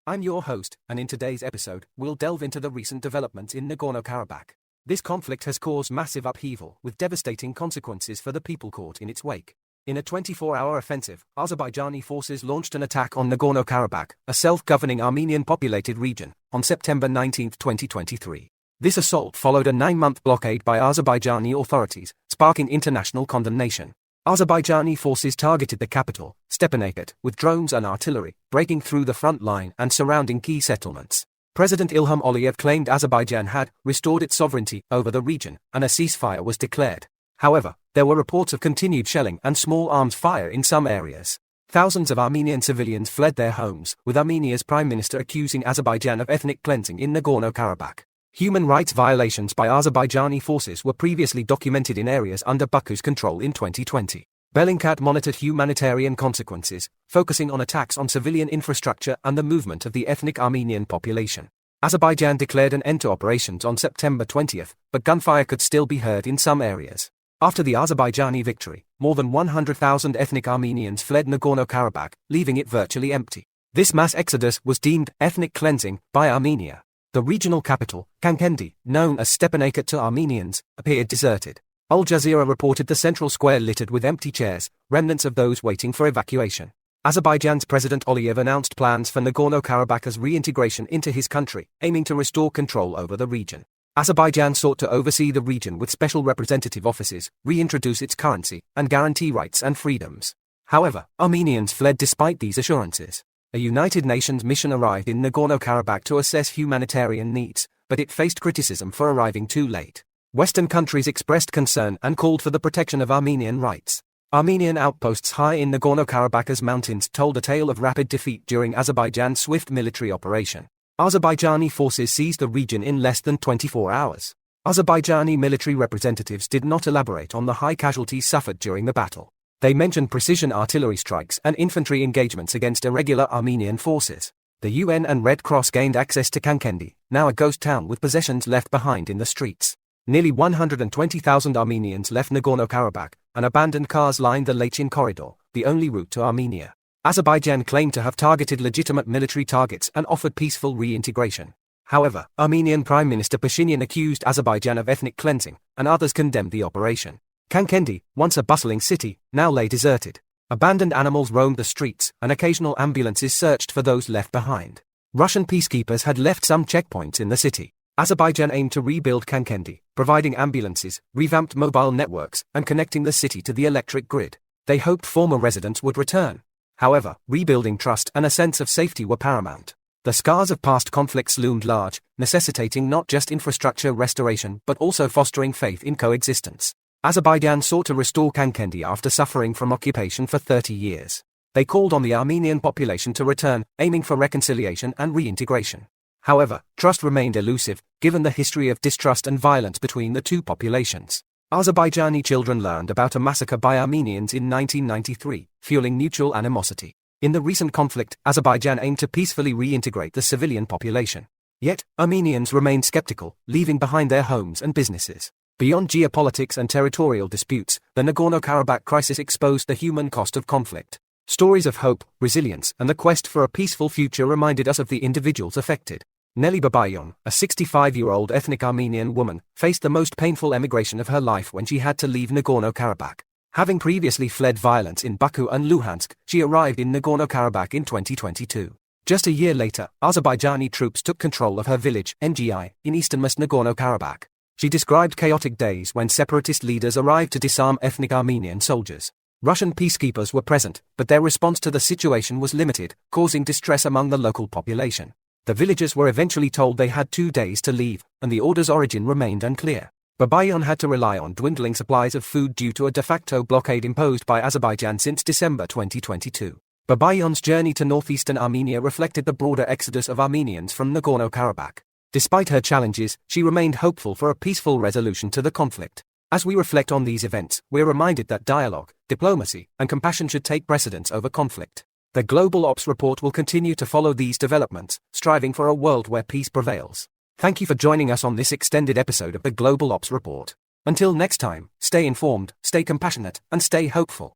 I'm your host, and in today's episode, we'll delve into the recent developments in Nagorno-Karabakh. This conflict has caused massive upheaval, with devastating consequences for the people caught in its wake. In a 24-hour offensive, Azerbaijani forces launched an attack on Nagorno-Karabakh, a self-governing Armenian-populated region, on September 19, 2023. This assault followed a 9-month blockade by Azerbaijani authorities, sparking international condemnation. Azerbaijani forces targeted the capital, Stepanakert, with drones and artillery, breaking through the front line and surrounding key settlements. President Ilham Aliyev claimed Azerbaijan had restored its sovereignty over the region, and a ceasefire was declared. However, there were reports of continued shelling and small arms fire in some areas. Thousands of Armenian civilians fled their homes, with Armenia's prime minister accusing Azerbaijan of ethnic cleansing in Nagorno-Karabakh. Human rights violations by Azerbaijani forces were previously documented in areas under Baku's control in 2020. Bellingcat monitored humanitarian consequences, focusing on attacks on civilian infrastructure and the movement of the ethnic Armenian population. Azerbaijan declared an end to operations on September 20, but gunfire could still be heard in some areas. After the Azerbaijani victory, more than 100,000 ethnic Armenians fled Nagorno-Karabakh, leaving it virtually empty. This mass exodus was deemed ethnic cleansing by Armenia. The regional capital, Kankendi, known as Stepanakert to Armenians, appeared deserted. Al Jazeera reported the central square littered with empty chairs, remnants of those waiting for evacuation. Azerbaijan's President Aliyev announced plans for Nagorno-Karabakh's reintegration into his country, aiming to restore control over the region. Azerbaijan sought to oversee the region with special representative offices, reintroduce its currency, and guarantee rights and freedoms. However, Armenians fled despite these assurances. A United Nations mission arrived in Nagorno-Karabakh to assess humanitarian needs, but it faced criticism for arriving too late. Western countries expressed concern and called for the protection of Armenian rights. Armenian outposts high in Nagorno-Karabakh's mountains told a tale of rapid defeat during Azerbaijan's swift military operation. Azerbaijani forces seized the region in less than 24 hours. Azerbaijani military representatives did not elaborate on the high casualties suffered during the battle. They mentioned precision artillery strikes and infantry engagements against irregular Armenian forces. The UN and Red Cross gained access to Kankendi, now a ghost town with possessions left behind in the streets. Nearly 120,000 Armenians left Nagorno-Karabakh, and abandoned cars lined the Lachin corridor, the only route to Armenia. Azerbaijan claimed to have targeted legitimate military targets and offered peaceful reintegration. However, Armenian Prime Minister Pashinyan accused Azerbaijan of ethnic cleansing, and others condemned the operation. Kankendi, once a bustling city, now lay deserted. Abandoned animals roamed the streets, and occasional ambulances searched for those left behind. Russian peacekeepers had left some checkpoints in the city. Azerbaijan aimed to rebuild Kankendi, providing ambulances, revamped mobile networks, and connecting the city to the electric grid. They hoped former residents would return. However, rebuilding trust and a sense of safety were paramount. The scars of past conflicts loomed large, necessitating not just infrastructure restoration but also fostering faith in coexistence. Azerbaijan sought to restore Kankendi after suffering from occupation for 30 years. They called on the Armenian population to return, aiming for reconciliation and reintegration. However, trust remained elusive, given the history of distrust and violence between the two populations. Azerbaijani children learned about a massacre by Armenians in 1993, fueling mutual animosity. In the recent conflict, Azerbaijan aimed to peacefully reintegrate the civilian population. Yet, Armenians remained skeptical, leaving behind their homes and businesses. Beyond geopolitics and territorial disputes, the Nagorno-Karabakh crisis exposed the human cost of conflict. Stories of hope, resilience, and the quest for a peaceful future reminded us of the individuals affected. Nelly Babayan, a 65-year-old ethnic Armenian woman, faced the most painful emigration of her life when she had to leave Nagorno-Karabakh. Having previously fled violence in Baku and Luhansk, she arrived in Nagorno-Karabakh in 2022. Just a year later, Azerbaijani troops took control of her village, Ngi, in easternmost Nagorno-Karabakh. She described chaotic days when separatist leaders arrived to disarm ethnic Armenian soldiers. Russian peacekeepers were present, but their response to the situation was limited, causing distress among the local population. The villagers were eventually told they had 2 days to leave, and the order's origin remained unclear. Babayan had to rely on dwindling supplies of food due to a de facto blockade imposed by Azerbaijan since December 2022. Babayan's journey to northeastern Armenia reflected the broader exodus of Armenians from Nagorno-Karabakh. Despite her challenges, she remained hopeful for a peaceful resolution to the conflict. As we reflect on these events, we're reminded that dialogue, diplomacy, and compassion should take precedence over conflict. The Global Ops Report will continue to follow these developments, striving for a world where peace prevails. Thank you for joining us on this extended episode of the Global Ops Report. Until next time, stay informed, stay compassionate, and stay hopeful.